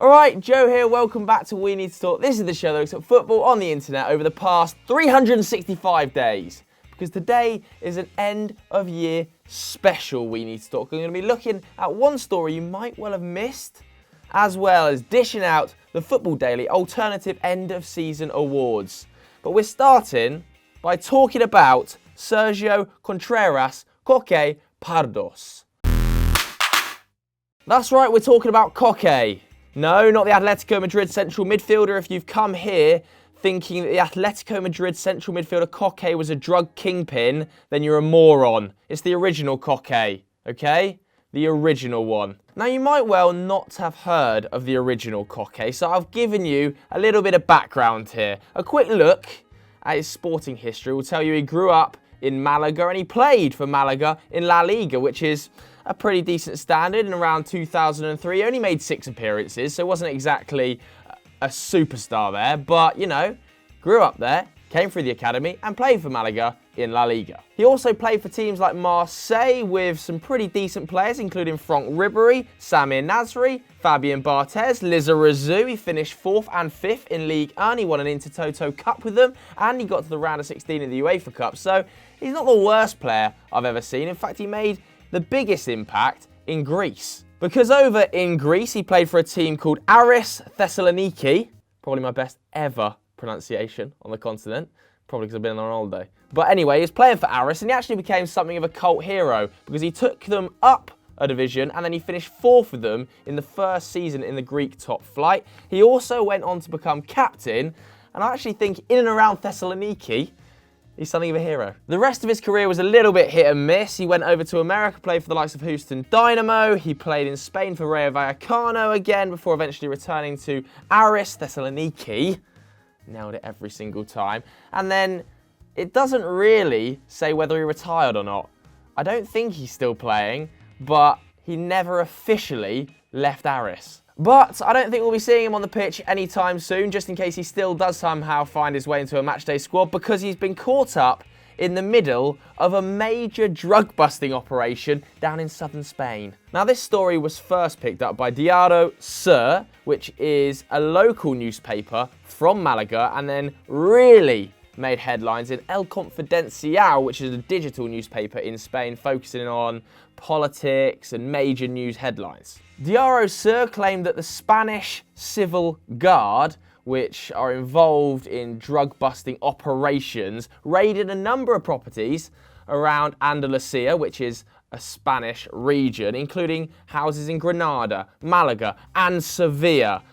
Alright, Joe here, welcome back to We Need to Talk. This is the show that looks at football on the internet over the past 365 days. Because today is an end of year special We Need to Talk. I'm going to be looking at one story you might well have missed, as well as dishing out the Football Daily alternative end of season awards. But we're starting by talking about Sergio Contreras Koke Pardos. That's right, we're talking about Koke. No, not the Atletico Madrid central midfielder. If you've come here thinking that the Atletico Madrid central midfielder Koke was a drug kingpin, then you're a moron. It's the original Koke, okay? The original one. Now, you might well not have heard of the original Koke, so I've given you a little bit of background here. A quick look at his sporting history will tell you he grew up in Malaga and he played for Malaga in La Liga, which is a pretty decent standard. In around 2003, he only made 6 appearances, so wasn't exactly a superstar there, but, you know, grew up there, came through the academy and played for Malaga in La Liga. He also played for teams like Marseille with some pretty decent players, including Franck Ribéry, Samir Nasri, Fabien Barthez, Lizarazu. He finished 4th and 5th in Ligue 1. He won an Intertoto Cup with them, and he got to the round of 16 in the UEFA Cup. So he's not the worst player I've ever seen. In fact, he made the biggest impact in Greece. Because over in Greece, he played for a team called Aris Thessaloniki. Probably my best ever pronunciation on the continent. Probably because I've been on holiday. But anyway, he was playing for Aris, and he actually became something of a cult hero because he took them up a division and then he finished 4th with them in the first season in the Greek top flight. He also went on to become captain, and I actually think in and around Thessaloniki, he's something of a hero. The rest of his career was a little bit hit and miss. He went over to America, played for the likes of Houston Dynamo. He played in Spain for Rayo Vallecano again before eventually returning to Aris Thessaloniki. Nailed it every single time. And then it doesn't really say whether he retired or not. I don't think he's still playing, but he never officially left Aris. But I don't think we'll be seeing him on the pitch anytime soon, just in case he still does somehow find his way into a matchday squad, because he's been caught up in the middle of a major drug-busting operation down in southern Spain. Now, this story was first picked up by Diario Sur, which is a local newspaper from Malaga, and then really made headlines in El Confidencial, which is a digital newspaper in Spain focusing on politics and major news headlines. Diario Sur claimed that the Spanish Civil Guard, which are involved in drug-busting operations, raided a number of properties around Andalusia, which is a Spanish region, including houses in Granada, Malaga, and Sevilla,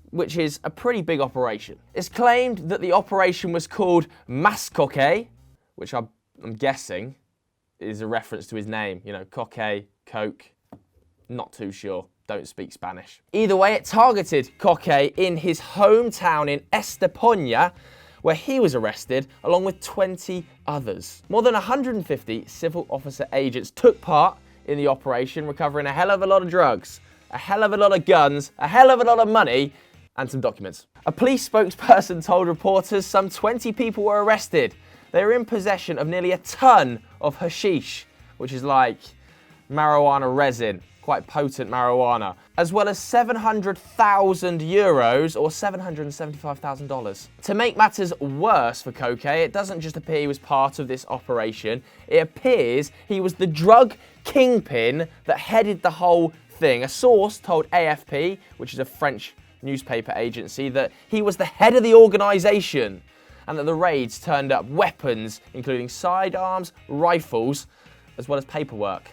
which is a pretty big operation. It's claimed that the operation was called Mas Koke, which I'm guessing is a reference to his name. You know, Koke, Coke, not too sure. Don't speak Spanish. Either way, it targeted Koke in his hometown in Estepona, where he was arrested along with 20 others. More than 150 civil officer agents took part in the operation, recovering a hell of a lot of drugs, a hell of a lot of guns, a hell of a lot of money, and some documents. A police spokesperson told reporters some 20 people were arrested. They were in possession of nearly a ton of hashish, which is like marijuana resin, quite potent marijuana, as well as 700,000 euros or $775,000. To make matters worse for Koke, it doesn't just appear he was part of this operation, it appears he was the drug kingpin that headed the whole thing. A source told AFP, which is a French newspaper agency, that he was the head of the organisation and that the raids turned up weapons, including sidearms, rifles, as well as paperwork.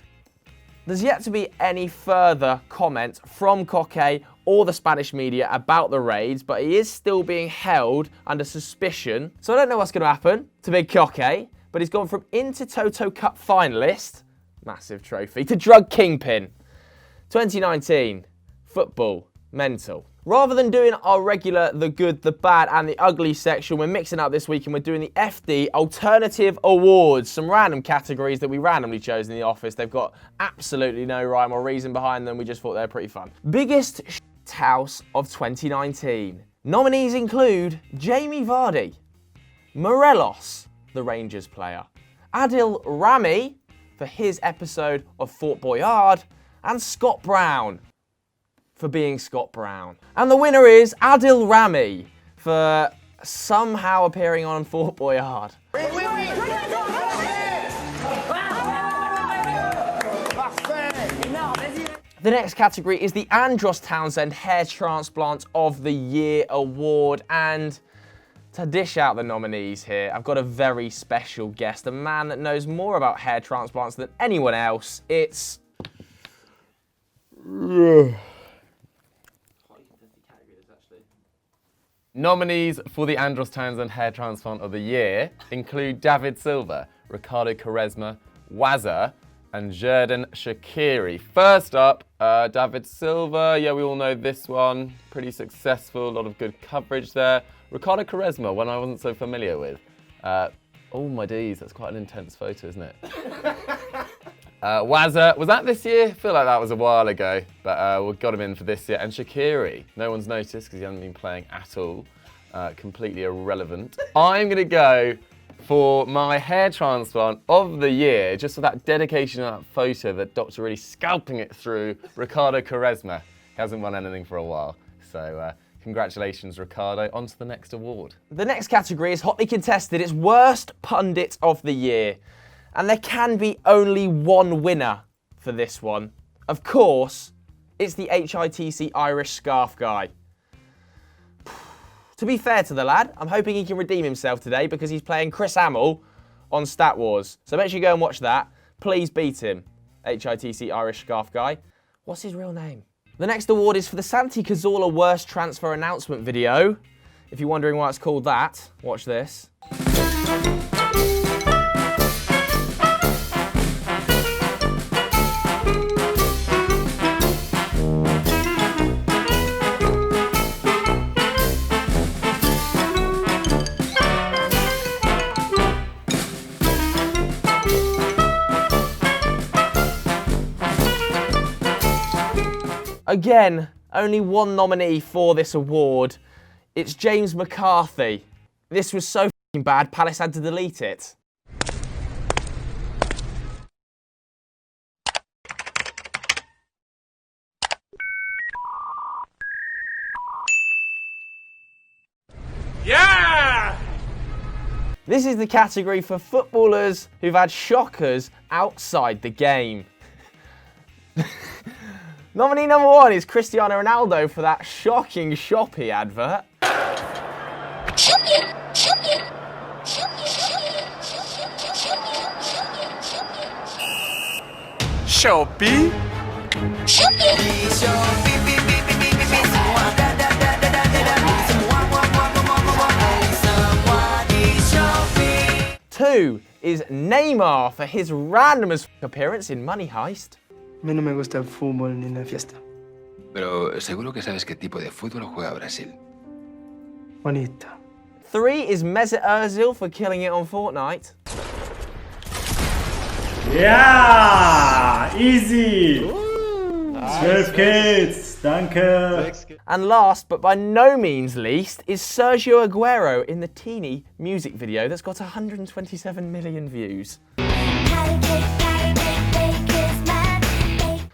There's yet to be any further comment from Koke or the Spanish media about the raids, but he is still being held under suspicion. So I don't know what's going to happen to Big Koke, but he's gone from Intertoto Cup finalist, massive trophy, to drug kingpin. 2019, football, mental. Rather than doing our regular The Good, The Bad and The Ugly section, we're mixing up this week and we're doing the FD Alternative Awards. Some random categories that we randomly chose in the office. They've got absolutely no rhyme or reason behind them. We just thought they were pretty fun. Biggest house of 2019. Nominees include Jamie Vardy, Morelos, the Rangers player, Adil Rami for his episode of Fort Boyard, and Scott Brown for being Scott Brown. And the winner is Adil Rami for somehow appearing on Fort Boyard. The next category is the Andros Townsend Hair Transplant of the Year Award. And to dish out the nominees here, I've got a very special guest, a man that knows more about hair transplants than anyone else. It's... Nominees for the Andros Townsend Hair Transplant of the Year include David Silva, Ricardo Quaresma, Wazza, and Jordan Shaqiri. First up, David Silva. Yeah, we all know this one. Pretty successful, a lot of good coverage there. Ricardo Quaresma, one I wasn't so familiar with. Oh my D's, that's quite an intense photo, isn't it? Wazza, was that this year? I feel like that was a while ago, but we got him in for this year. And Shaqiri, no one's noticed because he hasn't been playing at all. Completely irrelevant. I'm gonna go for my hair transplant of the year, just for that dedication of that photo, that doctor really scalping it through, Ricardo Quaresma. He hasn't won anything for a while, so congratulations, Ricardo. On to the next award. The next category is hotly contested. It's Worst Pundit of the Year. And there can be only one winner for this one. Of course, it's the HITC Irish Scarf guy. To be fair to the lad, I'm hoping he can redeem himself today because he's playing Chris Hamill on Stat Wars. So make sure you go and watch that. Please beat him, HITC Irish Scarf guy. What's his real name? The next award is for the Santi Cazorla Worst Transfer Announcement video. If you're wondering why it's called that, watch this. Again, only one nominee for this award. It's James McCarthy. This was so f***ing bad, Palace had to delete it. Yeah! This is the category for footballers who've had shockers outside the game. Nominee number one is Cristiano Ronaldo for that shocking Shopee advert. Shopee? Two is Neymar for his random as f*** appearance in Money Heist. A mí no me gusta el fútbol ni la fiesta. Pero seguro que sabes qué tipo de fútbol juega Brasil. Bonita. Three is Mesut Ozil for killing it on Fortnite. Ja, easy. 12 Kills, danke. And last, but by no means least, is Sergio Aguero in the Teeny music video that's got 127 million views.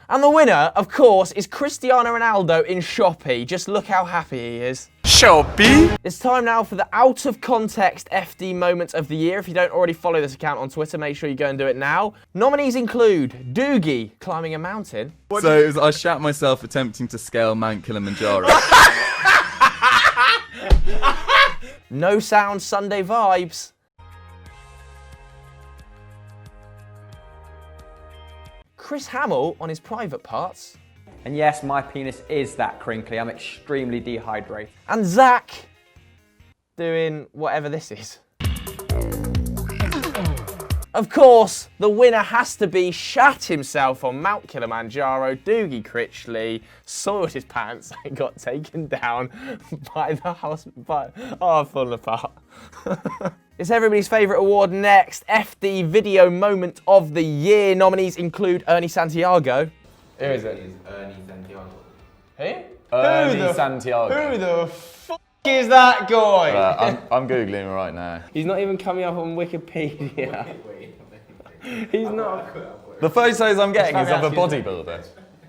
And the winner, of course, is Cristiano Ronaldo in Shopee. Just look how happy he is. Shopee? It's time now for the out of context FD moment of the year. If you don't already follow this account on Twitter, make sure you go and do it now. Nominees include Doogie climbing a mountain. So I shat myself attempting to scale Mount Kilimanjaro. No Sound Sunday Vibes. Chris Hamill on his private parts. And yes, my penis is that crinkly. I'm extremely dehydrated. And Zach doing whatever this is. Of course, the winner has to be shat himself on Mount Kilimanjaro. Doogie Critchley soiled his pants and got taken down by the house. I've fallen apart. It's everybody's favourite award next. FD Video Moment of the Year. Nominees include Ernie Santiago. Who is it? Ernie Santiago. Who? Ernie Santiago. Who the f*** is that guy? I'm Googling him right now. He's not even coming up on Wikipedia. He's not. The photos I'm getting is of a bodybuilder.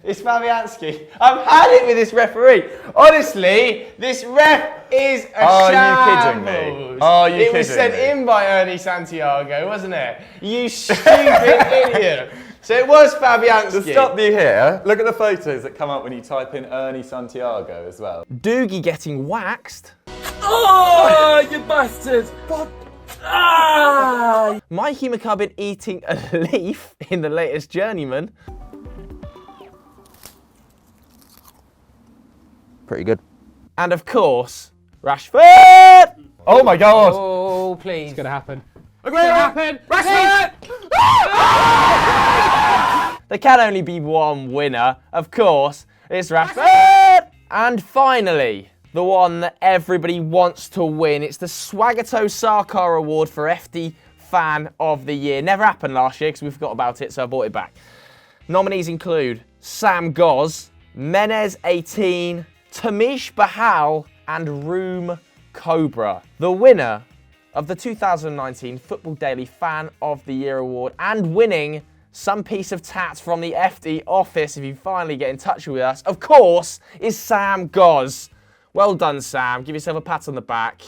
It's Fabianski. I've had it with this referee. Honestly, this ref is a Are shambles. you kidding me? Are you It was kidding sent me? in by Ernie Santiago, wasn't it? You stupid idiot. So it was Fabianski. To stop you here, look at the photos that come up when you type in Ernie Santiago as well. Doogie getting waxed. Oh, you bastard! God. Ah! Mikey McCubbin eating a leaf in the latest Journeyman. Pretty good. And Of Rashford! Oh my God! Oh, please. It's gonna happen. It's gonna happen. Rashford! There can only be one winner. Of course, it's Rashford! And finally, the one that everybody wants to win. It's the Swagato Sarkar Award for FD Fan of the Year. Never happened last year because we forgot about it, so I brought it back. Nominees include Sam Goz, Menez 18, Tamish Bahal, and Room Cobra. The winner of the 2019 Football Daily Fan of the Year Award and winning some piece of tat from the FD office if you finally get in touch with us, of course, is Sam Goz. Well done, Sam. Give yourself a pat on the back.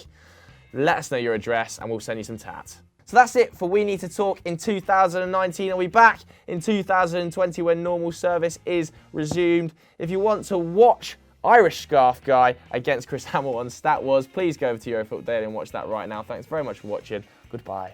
Let us know your address and we'll send you some tat. So that's it for We Need to Talk in 2019. I'll be back in 2020 when normal service is resumed. If you want to watch Irish Scarf Guy against Chris Hamill on Stat Wars, please go over to Eurofootball Daily and watch that right now. Thanks very much for watching. Goodbye.